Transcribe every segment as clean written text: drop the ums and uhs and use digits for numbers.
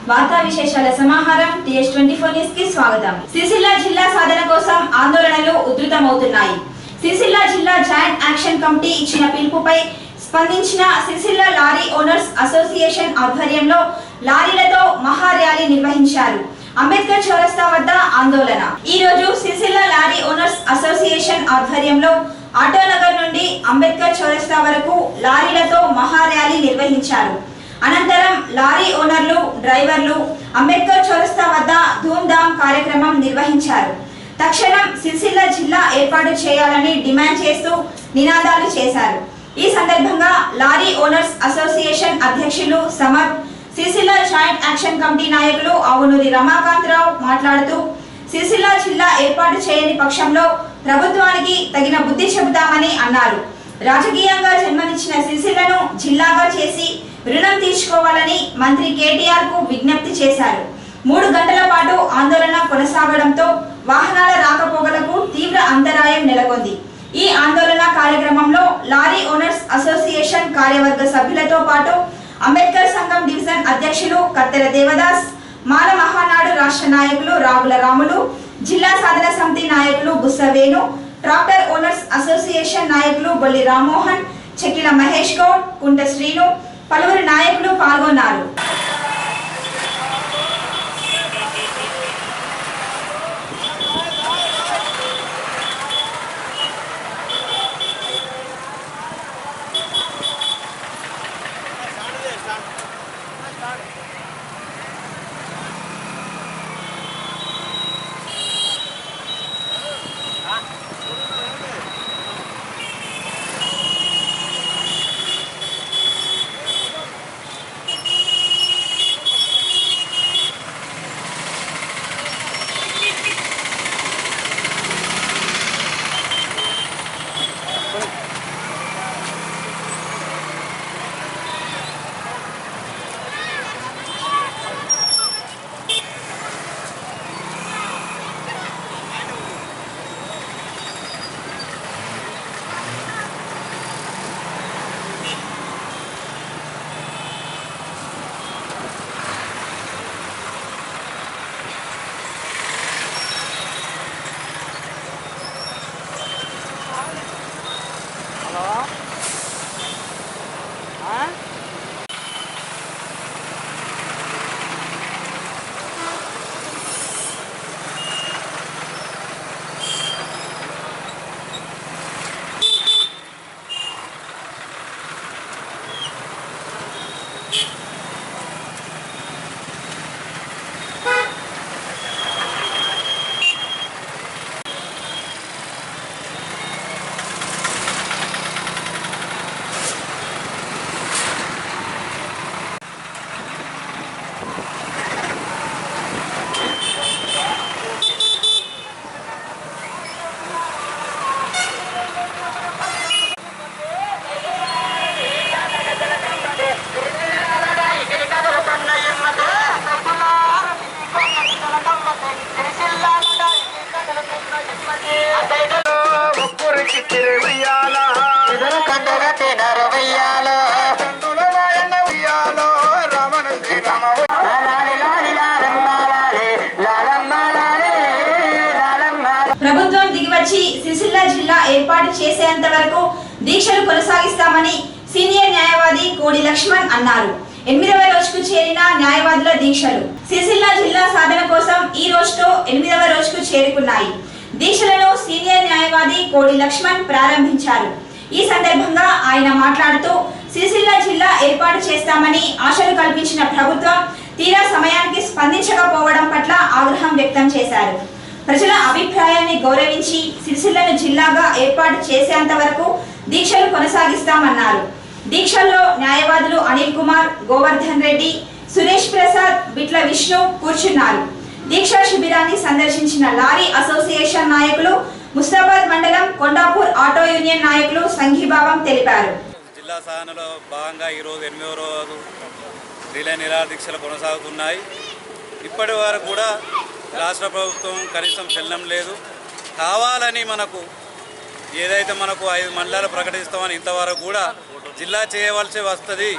వార్తా విశేషాల సమాహారం TH24 న్యూస్ కి స్వాగతం. సిరిసిల్ల జిల్లా సాధన కోసం ఆందోళనలు ఉధృతమవుతున్నాయి. సిరిసిల్ల జిల్లా జాయింట్ యాక్షన్ కమిటీ ఇచ్చిన పిలుపుపై స్పందించిన సిరిసిల్ల లారీ ఓనర్స్ అసోసియేషన్ ఆధ్వర్యంలో లారీలతో మహా ర్యాలీ నిర్వహించారు. అంబేద్కర్ చౌరస్తా వద్ద ఆందోళన. ఈ రోజు సిరిసిల్ల లారీ ఓనర్స్ అసోసియేషన్ ఆధ్వర్యంలో ఆటోనగర్ నుండి అంబేద్కర్ చౌరస్తా వరకు లారీలతో మహా ర్యాలీ నిర్వహించారు. అనంతరం లారీ ఓనర్లు, డ్రైవర్లు అంబేద్కర్ చౌరస్తా వద్ద ధూమ్ధామ్ కార్యక్రమం నిర్వహించారు. తక్షణం సిరిసిల్ల జిల్లా ఏర్పాటు చేయాలని డిమాండ్ చేస్తూ నినాదాలు చేశారు. ఈ సందర్భంగా లారీ ఓనర్స్ అసోసియేషన్ అధ్యక్షులు Samad, Sircilla joint action committee నాయకులు అవునూరి రమాకాంతరావు మాట్లాడుతూ సిరిసిల్ల జిల్లా ఏర్పాటు చేయని పక్షంలో ప్రభుత్వానికి తగిన బుద్ధి చెబుతామని అన్నారు. రాజకీయంగా జన్మనిచ్చిన సిరిసిల్లను జిల్లాగా చేసి రుణం తీర్చుకోవాలని మంత్రి కేటీఆర్ కు విజ్ఞప్తి చేశారు. 3 గంటల పాటు ఆందోళన కొనసాగడంతో వాహనాల రాకపోకలకు తీవ్ర అంతరాయం నెలకొంది. ఈ ఆందోళన కార్యక్రమంలో లారీ ఓనర్స్ అసోసియేషన్ కార్యవర్గ సభ్యులతో పాటు అంబేద్కర్ సంఘం డివిజన్ అధ్యక్షులు కత్తెర దేవదాస్, మాల మహానాడు రాష్ట్ర నాయకులు రాగుల రాములు, జిల్లా సాధన సమితి నాయకులు బుస్సవేణు, ట్రాక్టర్ ఓనర్స్ అసోసియేషన్ నాయకులు బొల్లి రామ్మోహన్, చెక్కిల మహేష్ గౌడ్, కుంట శ్రీను, పలువురు నాయకులు పాల్గొన్నారు. ప్రభుత్వం దిగివచ్చి సిరిసిల్ల జిల్లా ఏర్పాటు చేసేంత వరకు దీక్షలు కొనసాగిస్తామని సీనియర్ న్యాయవాది కోడి లక్ష్మణ్ అన్నారు. 8వ రోజుకు చేరిన న్యాయవాదుల దీక్షలు సిరిసిల్ల జిల్లా సాధన కోసం ఈ రోజుతో 8వ రోజుకు చేరుకున్నాయి. దీక్షలను సీనియర్ న్యాయవాది కోడి లక్ష్మణ్ ప్రారంభించారు. ఈ సందర్భంగా ఆయన మాట్లాడుతూ సిరిసిల్ల జిల్లా ఏర్పాటు చేస్తామని ఆశలు కల్పించిన ప్రభుత్వం తీరా సమయానికి స్పందించకపోవడం పట్ల ఆగ్రహం వ్యక్తం చేశారు. ప్రజల అభిప్రాయాన్ని గౌరవించి సిరిసిల్లను జిల్లాగా ఏర్పాటు చేసేంత వరకు దీక్షలు కొనసాగిస్తామన్నారు. దీక్షల్లో న్యాయవాదులు అనిల్ కుమార్, గోవర్ధన్ రెడ్డి, సురేష్ ప్రసాద్, బిట్ల విష్ణు కూర్చున్నారు. దీక్షా శిబిరాన్ని సందర్శించిన లారీ అసోసియేషన్ నాయకులు, ముస్తాబాద్ మండలం కొండాపూర్ ఆటో యూనియన్ నాయకులు సంఘీభావం తెలిపారు. జిల్లా సాధనలో భాగంగా ఈరోజు 8వ రోజు రిలే నిరాహార దీక్షలు కొనసాగుతున్నాయి. ఇప్పటి వరకు కూడా రాష్ట్ర ప్రభుత్వం కనీసం చెల్లం లేదు. కావాలని మనకు ఏదైతే మనకు 5 మండలాలు ప్రకటిస్తామని ఇంతవరకు కూడా జిల్లా చేయవలసి వస్తుంది.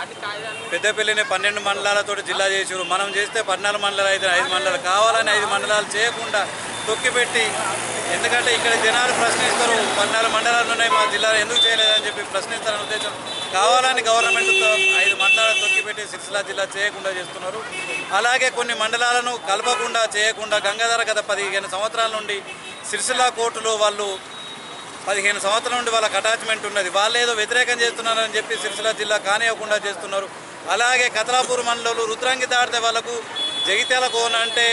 పెద్దపల్లిని 12 మండలాలతో జిల్లా చేసారు. మనం చేస్తే 14 మండలాలు అయితే 5 మండలాలు కావాలని 5 మండలాలు చేయకుండా తొక్కిపెట్టి, ఎందుకంటే ఇక్కడ జనాలు ప్రశ్నిస్తారు, 14 మండలాలు ఉన్నాయి మా జిల్లాలో ఎందుకు చేయలేదని చెప్పి ప్రశ్నిస్తారనే ఉద్దేశం కావాలని గవర్నమెంట్తో 5 మండలాలు తొక్కిపెట్టి సిరిసిల్ల జిల్లా చేయకుండా చేస్తున్నారు. అలాగే కొన్ని మండలాలను కలపకుండా చేయకుండా గంగాధర గత 15 సంవత్సరాల నుండి సిరిసిల్ల కోర్టులో వాళ్ళు 15 సంవత్సరాల నుండి వాళ్ళకి అటాచ్మెంట్ ఉన్నది. వాళ్ళు ఏదో వ్యతిరేకం చేస్తున్నారని చెప్పి సిరిసిల్ల జిల్లా కానివ్వకుండా చేస్తున్నారు. అలాగే కతలాపూర్ మండలంలో రుద్రంగి దాటితే వాళ్ళకు జగిత్యాల కోన అంటే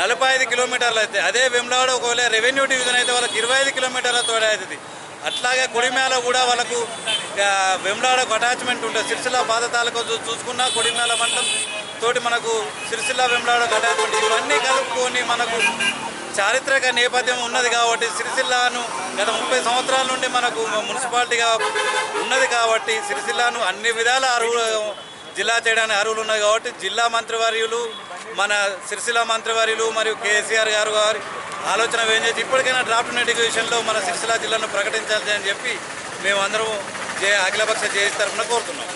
45 కిలోమీటర్లు అయితే, అదే వెమ్లవాడ ఒకవేళ రెవెన్యూ డివిజన్ అయితే వాళ్ళకి 25 కిలోమీటర్ల తోడే అవుతుంది. అట్లాగే కొడిమేల కూడా వాళ్ళకు వెమ్లవాడకు అటాచ్మెంట్ ఉంటుంది. సిరిసిల్ల బాధ తాలూకా చూసుకున్నా కొడిమేల మండలం తోటి మనకు సిరిసిల్ల వెమ్లవాడకు అటాచ్మెంట్, ఇవన్నీ కలుపుకొని మనకు చారిత్రక నేపథ్యం ఉన్నది కాబట్టి సిరిసిల్లాను గత 30 సంవత్సరాల నుండి మనకు మున్సిపాలిటీగా ఉన్నది కాబట్టి సిరిసిల్లాను అన్ని విధాల జిల్లా చేయడానికి అర్హులు ఉన్నది కాబట్టి జిల్లా మంత్రివర్యులు మన సిరిసిల్ల మంత్రివర్యులు మరియు కేసీఆర్ గారు ఆలోచన ఏం చేసి ఇప్పటికైనా డ్రాఫ్ట్ నోటిఫికేషన్లో మన సిరిసిల్ల జిల్లాను ప్రకటించాలి అని చెప్పి మేమందరం అఖిలపక్ష జేఏసీ తరఫున కోరుతున్నాం.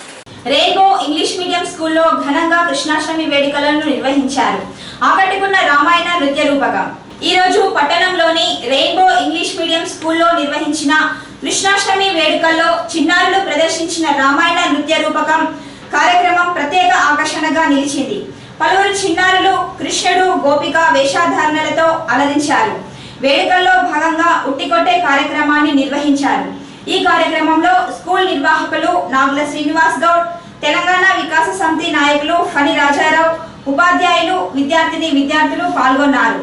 రెయిన్బో ఇంగ్లీష్ మీడియం స్కూల్లో ఘనంగా కృష్ణాష్టమి వేడుకలను నిర్వహించారు. ఆకట్టుకున్న రామాయణ నృత్య రూపకం. ఈ రోజు పట్టణంలోని రెయిన్బో ఇంగ్లీష్ మీడియం స్కూల్లో నిర్వహించిన కృష్ణాష్టమి వేడుకల్లో చిన్నారులు ప్రదర్శించిన రామాయణ నృత్య రూపకం కార్యక్రమం ప్రత్యేక ఆకర్షణగా నిలిచింది. పలువురు చిన్నారులు కృష్ణుడు గోపిక వేషధారణలతో అలరించారు. వేడుకల్లో భాగంగా ఉట్టికొట్టే కార్యక్రమాన్ని నిర్వహించారు. ఈ కార్యక్రమంలో స్కూల్ నిర్వాహకులు నాగుల శ్రీనివాస్ గౌడ్, తెలంగాణ వికాస సమితి నాయకులు ఫణి రాజారావు, ఉపాధ్యాయులు, విద్యార్థులు పాల్గొన్నారు.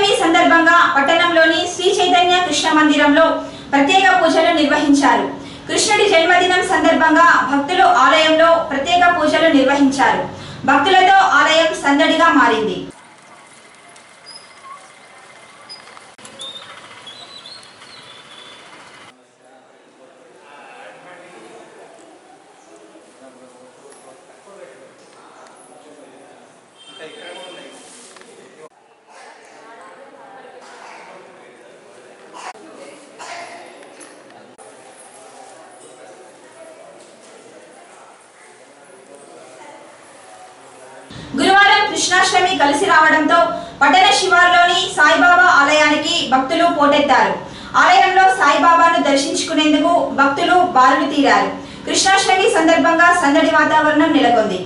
కృష్ణాష్టమి సందర్భంగా పట్టణంలోని శ్రీ చైతన్య కృష్ణ మందిరంలో ప్రత్యేక పూజలు నిర్వహించారు. కృష్ణుడి జన్మదినం సందర్భంగా భక్తులు ఆలయంలో ప్రత్యేక పూజలు నిర్వహించారు. భక్తులతో ఆలయం సందడిగా మారింది. గురువారం కృష్ణాష్టమి కలిసి రావడంతో పట్టణ శివార్లోని సాయిబాబా ఆలయానికి భక్తులు పోటెత్తారు. ఆలయంలో సాయిబాబాను దర్శించుకునేందుకు భక్తులు బారులు తీరారు. కృష్ణాష్టమి సందర్భంగా సందడి వాతావరణం నెలకొంది.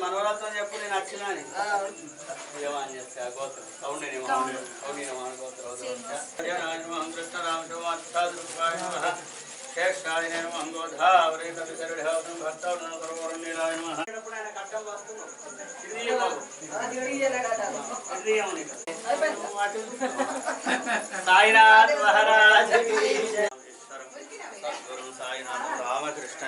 మనవరాత్రం చెప్పు నేను వచ్చినా అని ఏమని చెప్తా గోత్రం సౌండ్ సాయినాథ్ మహారాజ్ సాయినాథ్ రామకృష్ణ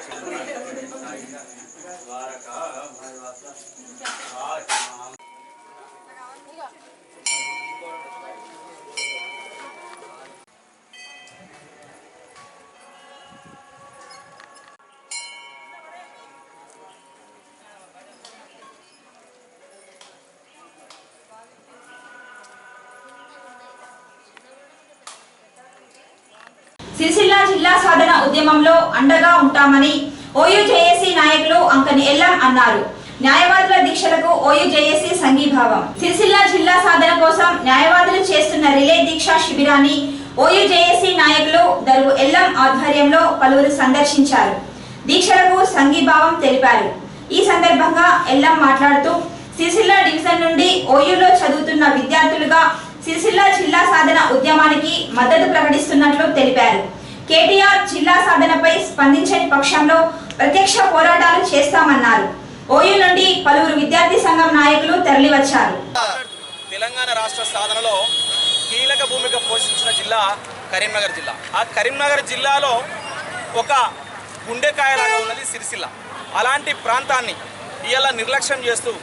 సిరిసిల్ల జిల్లా సాధన ఉద్యమంలో అండగా ఉంటామని ఓయూజేఏసీ నాయకులు అంకని ఎల్లం అన్నారు. న్యాయవాదుల దీక్షలకు ఓయూజేఏసీ సంఘీభావం. సిరిసిల్ల జిల్లా సాధన కోసం న్యాయవాదులు చేస్తున్న రిలే దీక్షా శిబిరాన్ని ఓయూజేఏసీ నాయకులు దరువు ఎల్లం ఆధ్వర్యంలో పలువురు సందర్శించారు. దీక్షలకు సంఘీభావం తెలిపారు. ఈ సందర్భంగా ఎల్లం మాట్లాడుతూ సిరిసిల్ల డివిజన్ నుండి ఓయూలో చదువుతున్న విద్యార్థులుగా సిరిసిల్ల జిల్లా సాధన ఉద్యమానికి మద్దతు ప్రకటిస్తున్నట్లు తెలిపారు. కేటీఆర్ జిల్లా సాధనపై స్పందించని పక్షంలో ప్రత్యక్ష పోరాటాలు చేస్తామన్నారు. ఓయూ నుండి పలువురు విద్యార్థి సంఘం నాయకులు తరలివచ్చారు. తెలంగాణ రాష్ట్ర సాధనలో కీలక భూమిక పోషించిన జిల్లా కరీంనగర్ జిల్లా. ఆ కరీంనగర్ జిల్లాలో ఒక గుండెకాయలాగా ఉన్నది సిరిసిల్ల. అలాంటి ప్రాంతాన్ని ఇవాళ నిర్లక్ష్యం చేస్తూ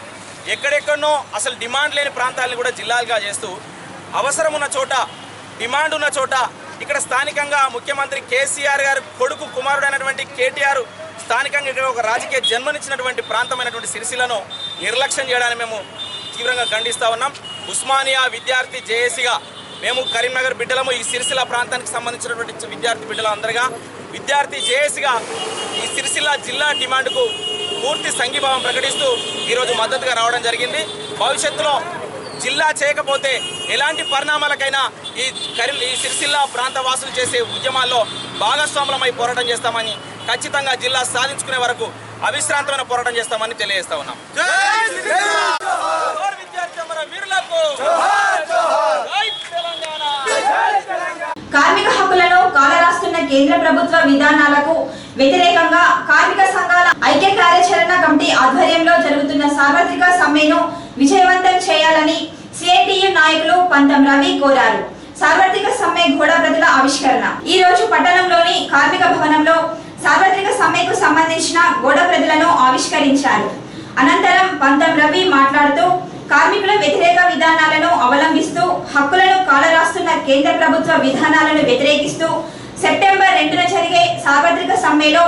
ఎక్కడెక్కడనో అసలు డిమాండ్ లేని ప్రాంతాలను కూడా జిల్లాలుగా చేస్తూ అవసరం ఉన్న చోట డిమాండ్ ఉన్న చోట ఇక్కడ స్థానికంగా ముఖ్యమంత్రి కేసీఆర్ గారు కొడుకు కుమారుడైనటువంటి కేటీఆర్ స్థానికంగా ఇక్కడ ఒక రాజకీయ జన్మనిచ్చినటువంటి ప్రాంతమైనటువంటి సిరిసిల్లను నిర్లక్ష్యం చేయడాన్ని మేము తీవ్రంగా ఖండిస్తూ ఉన్నాం. ఉస్మానియా విద్యార్థి జేఏసీగా మేము కరీంనగర్ బిడ్డలము, ఈ సిరిసిల్ల ప్రాంతానికి సంబంధించినటువంటి విద్యార్థి బిడ్డలందరిగా విద్యార్థి జేఏసీగా ఈ సిరిసిల్ల జిల్లా డిమాండ్కు పూర్తి సంఘీభావం ప్రకటిస్తూ ఈరోజు మద్దతుగా రావడం జరిగింది. భవిష్యత్తులో జిల్లా చేయకపోతే ఎలాంటి పరిణామాలకైనా ఈ సిరిసిల్ల ప్రాంత వాసులు చేసే ఉద్యమాల్లో భాగస్వాములమై పోరాటం చేస్తామని, ఖచ్చితంగా జిల్లా సాధించుకునే వరకు అవిశ్రాంతమైన పోరాటం చేస్తామని తెలియజేస్తా ఉన్నాం. కార్మిక హక్కులను కాలరాస్తున్న కేంద్ర ప్రభుత్వ విధానాలకు వ్యతిరేకంగా కార్మిక సంఘాల ఐక్య కార్యాచరణ కమిటీ ఆధ్వర్యంలో జరుగుతున్న సార్వత్రిక సమ్మెను విజయవంతం చేయాలని సిఐటియు నాయకులు పంతం రవి కోరారు. సార్వత్రిక సమ్మె ఘోడప్రతుల ఆవిష్కరణ. ఈ రోజు పట్టణంలోని కార్మిక భవనంలో సార్వత్రిక సమ్మెకు సంబంధించిన ఘోడప్రతులను ఆవిష్కరించారు. అనంతరం పంతం రవి మాట్లాడుతూ కార్మికుల వ్యతిరేక విధానాలను అవలంబిస్తూ హక్కులను కాలరాస్తున్న కేంద్ర ప్రభుత్వ విధానాలను వ్యతిరేకిస్తూ సెప్టెంబర్ 2న జరిగే సార్వత్రిక సమ్మెలో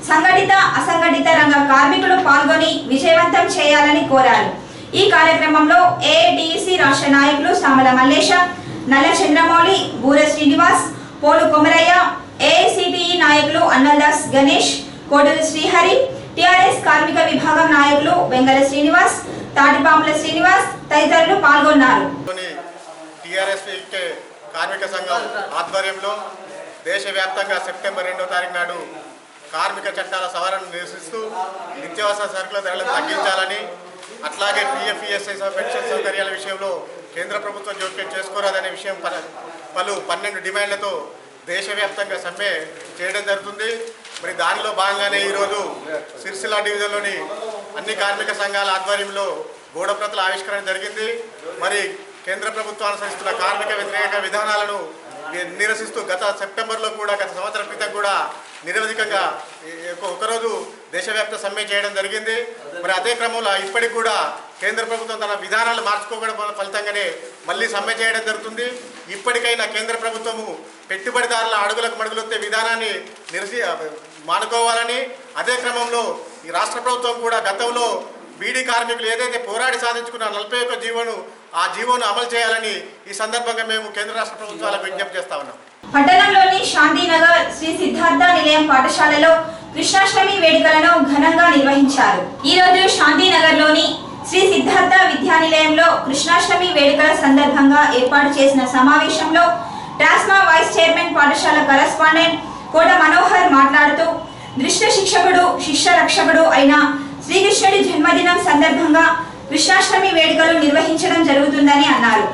సంఘటిత అసంఘటిత రంగ కార్మికులు పాల్గొని విజయవంతం చేయాలని కోరారు. ఈ కార్యక్రమంలో ఏఐటియుసి రాష్ట్ర నాయకులు సామల మల్లేశ, నల్ల చంద్రమౌళి, బూర శ్రీనివాస్, పోలు కొమరయ్య, ఏఐసిటిఈ నాయకులు అన్నల్దాస్ గణేష్, కోడూరు శ్రీహరి, టిఆర్ఎస్ కార్మిక విభాగం నాయకులు వెంగళ శ్రీనివాస్, తాటిపాముల శ్రీనివాస్ తదితరులు పాల్గొన్నారు. టిఆర్ఎస్ కార్మిక సంఘం ఆధ్వర్యంలో దేశవ్యాప్తంగా సెప్టెంబర్ 2వ తారీఖు నాడు కార్మిక చట్టాల సవరణను నిరసిస్తూ నిత్యావసర సరుకుల ధరలను తగ్గించాలని, అట్లాగే PF-ESI పెన్షన్ సౌకర్యాల విషయంలో కేంద్ర ప్రభుత్వం జోక్యం చేసుకోరాదనే విషయం 12 డిమాండ్లతో దేశవ్యాప్తంగా సమ్మె చేయడం జరుగుతుంది. మరి దానిలో భాగంగానే ఈరోజు సిరిసిల్ల డివిజన్లోని అన్ని కార్మిక సంఘాల ఆధ్వర్యంలో గోడప్రతుల ఆవిష్కరణ జరిగింది. మరి కేంద్ర ప్రభుత్వం అనుసరిస్తున్న కార్మిక వ్యతిరేక విధానాలను నిరసిస్తూ గత సంవత్సరం క్రితం కూడా నిరవధికంగా ఒకరోజు దేశవ్యాప్త సమ్మె చేయడం జరిగింది. మరి అదే క్రమంలో ఇప్పటికి కూడా కేంద్ర ప్రభుత్వం తన విధానాలు మార్చుకోవడం ఫలితంగానే మళ్ళీ సమ్మె చేయడం జరుగుతుంది. ఇప్పటికైనా కేంద్ర ప్రభుత్వము పెట్టుబడిదారుల అడుగులకు మడుగులొత్తే విధానాన్ని మానుకోవాలని, అదే క్రమంలో ఈ రాష్ట్ర ప్రభుత్వం కూడా గతంలో బీడీ కార్మికులు ఏదైతే పోరాడి సాధించుకున్న 41 జీవోను అమలు చేయాలని ఈ సందర్భంగా మేము కేంద్ర రాష్ట్ర ప్రభుత్వాలకు విజ్ఞప్తి చేస్తా ఉన్నాం. పట్టణంలోని శాంతినగర్ శ్రీ సిద్ధార్థ నిలయం పాఠశాలలో కృష్ణాష్టమి వేడుకలను ఘనంగా నిర్వహించారు. ఈ రోజు శాంతినగర్లోని శ్రీ సిద్ధార్థ విద్యానిలయంలో కృష్ణాష్టమి వేడుకల సందర్భంగా ఏర్పాటు చేసిన సమావేశంలో ట్రాస్మా వైస్ చైర్మన్ పాఠశాల కరెస్పాండెంట్ కోట మనోహర్ మాట్లాడుతూ దృష్టి శిక్షకుడు శిష్య రక్షకుడు అయిన శ్రీకృష్ణుడి జన్మదినం సందర్భంగా కృష్ణాష్టమి వేడుకలు నిర్వహించడం జరుగుతుందని అన్నారు.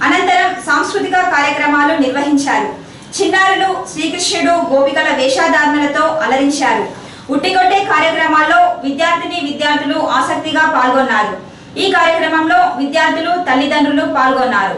అనంతరం సాంస్కృతిక కార్యక్రమాలు నిర్వహించారు. చిన్నారులు శ్రీకృష్ణుడు గోపికల వేషధారణలతో అలరించారు. ఉట్టికొట్టే కార్యక్రమాల్లో విద్యార్థులు ఆసక్తిగా పాల్గొన్నారు. ఈ కార్యక్రమంలో విద్యార్థులు తల్లిదండ్రులు పాల్గొన్నారు.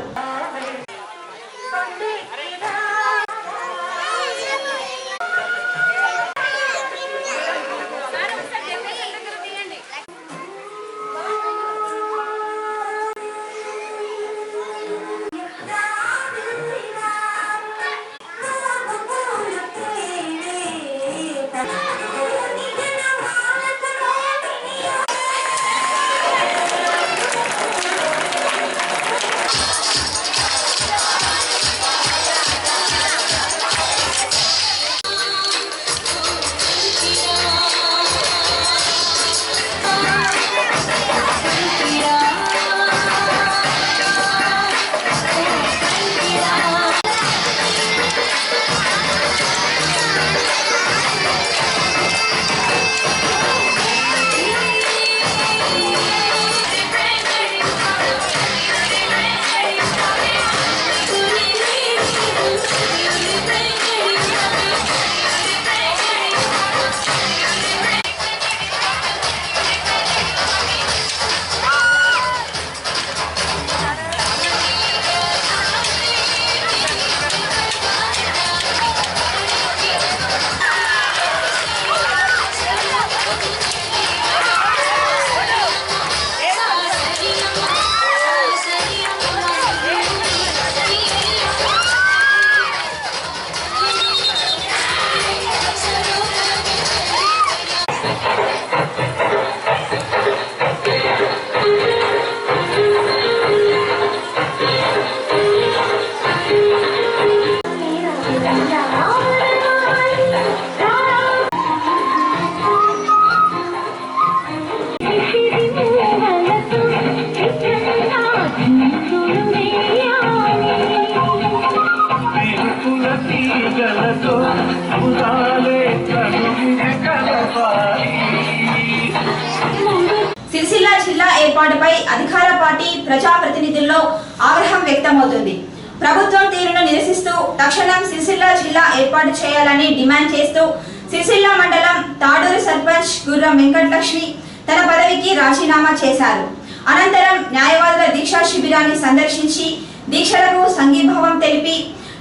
సిరిసిల్ల జిల్లా ఏర్పాటుపై అధికార పార్టీ ప్రజాప్రతినిధుల్లో ఆగ్రహం వ్యక్తమవుతుంది. ప్రభుత్వం తీరును నిరసిస్తూ తక్షణం సిరిసిల్ల జిల్లా ఏర్పాటు చేయాలని డిమాండ్ చేస్తూ సిరిసిల్ల మండలం తాడూరు సర్పంచ్ గుర్రం వెంకటలక్ష్మి తన పదవికి రాజీనామా చేశారు. అనంతరం న్యాయవాదుల దీక్షా శిబిరాన్ని సందర్శించి దీక్షలకు సంఘీభావం తెలిపి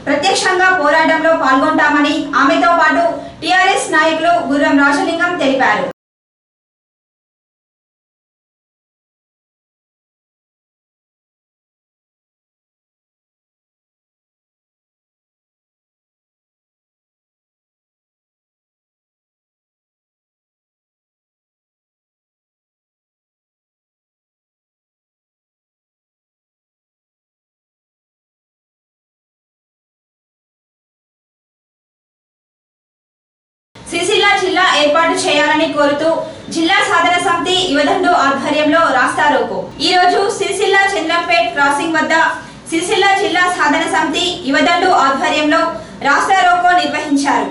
ప్రత్యక్షంగా పోరాటంలో పాల్గొంటామని ఆమెతో పాటు టీఆర్ఎస్ నాయకులు గుర్రం రాజలింగం తెలిపారు. సిరిసిల్ల జిల్లా ఏర్పాటు చేయాలని కోరుతూ జిల్లా సాధన సమితి యువదండు ఆధ్వర్యంలో రాస్తారోకో. ఈ రోజు సిరిసిల్ల చంద్రంపేట్ క్రాసింగ్ వద్ద సిరిసిల్ల జిల్లా సాధన సమితి యువదండు ఆధ్వర్యంలో రాస్తా రోకో నిర్వహించారు.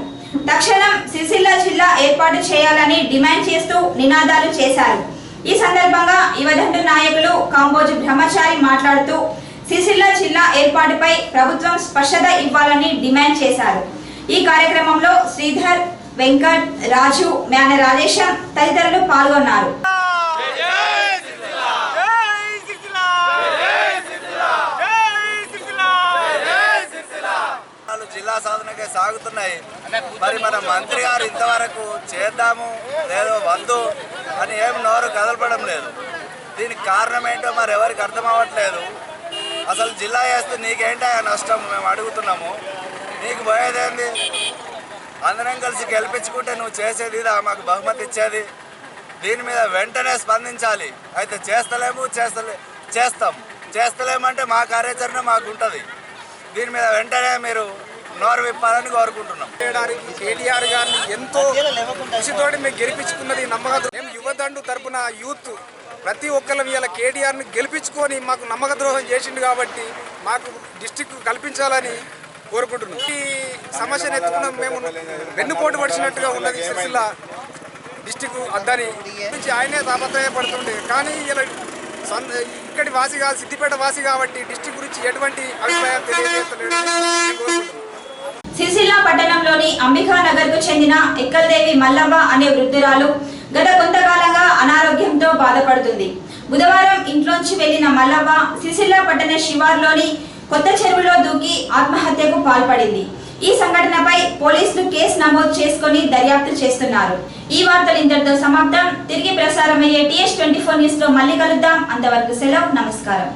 తక్షణం సిరిసిల్ల జిల్లా ఏర్పాటు చేయాలని డిమాండ్ చేస్తూ నినాదాలు చేశారు. ఈ సందర్భంగా యువదండు నాయకులు కాంబోజు బ్రహ్మచారి మాట్లాడుతూ సిరిసిల్ల జిల్లా ఏర్పాటుపై ప్రభుత్వం స్పష్టత ఇవ్వాలని డిమాండ్ చేశారు. ఈ కార్యక్రమంలో శ్రీధర్, వెంకట్, రాజు, మ్యాన రాజేశం తదితరులు పాల్గొన్నారు. జిల్లా సాధనకే సాగుతున్నాయి. మరి మన మంత్రి గారు ఇంతవరకు చేద్దాము లేదో వద్దు అని ఏం నోరు కదలపడం లేదు. దీనికి కారణం ఏంటో మరి ఎవరికి అర్థం అవ్వట్లేదు. అసలు జిల్లా చేస్తే నీకేంటా నష్టం మేము అడుగుతున్నాము. నీకు పోయేదేంది? అందరం కలిసి గెలిపించుకుంటే నువ్వు చేసేది ఇదా మాకు బహుమతి ఇచ్చేది? దీని మీద వెంటనే స్పందించాలి. అయితే చేస్తలేమంటే మా కార్యాచరణ మాకు ఉంటుంది. దీని మీద వెంటనే మీరు నోరు విప్పాలని కోరుకుంటున్నాం. కేటీఆర్ గారిని ఎంతో కృషితోటి మేము గెలిపించుకున్నది నమ్మకం. మేము యువదండు తరపున యూత్ ప్రతి ఒక్కళ్ళం ఇవాళ కేటీఆర్ని గెలిపించుకొని మాకు నమ్మక ద్రోహం చేసిండు కాబట్టి మాకు డిస్టిక్ కల్పించాలని కోరుకుంటున్నాం. ఈ సమస్యను ఎత్తుకున్న మేము వెన్నుపోటు పడిచినట్టుగా ఉన్నది సిరిసిల్ల డిస్టిక్ అద్దని నుంచి ఆయనే తాపత్రయపడుతుండే. కానీ ఇలా ఇక్కడి వాసి కాదు, సిద్దిపేట వాసి కాబట్టి డిస్టిక్ గురించి ఎటువంటి అభిప్రాయం తెలియజేస్తలేదు. సిరిసిల్ల పట్టణంలోని అంబికా నగర్ కు చెందిన ఎక్కల్దేవి మల్లవ్వ అనే వృద్ధురాలు గత కొంతకాలంగా అనారోగ్యంతో బాధపడుతుంది. బుధవారం ఇంట్లోంచి వెళ్లిన మల్లవ్వ సిరిసిల్ల పట్టణ శివార్లోని కొత్త చెరువులో దూకి ఆత్మహత్యకు పాల్పడింది. ఈ సంఘటనపై పోలీసులు కేసు నమోదు చేసుకుని దర్యాప్తు చేస్తున్నారు. ఈ వార్తలు ఇంతటితో సమాప్తం. తిరిగి ప్రసారమయ్యే TH24 న్యూస్ లో మళ్ళీ కలుద్దాం. అంతవరకు సెలవు. నమస్కారం.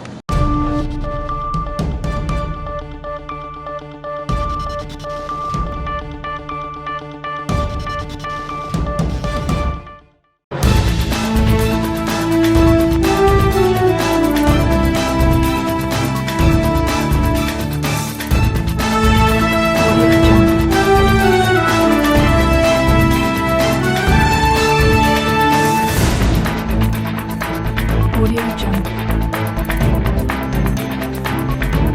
Audio Jungle.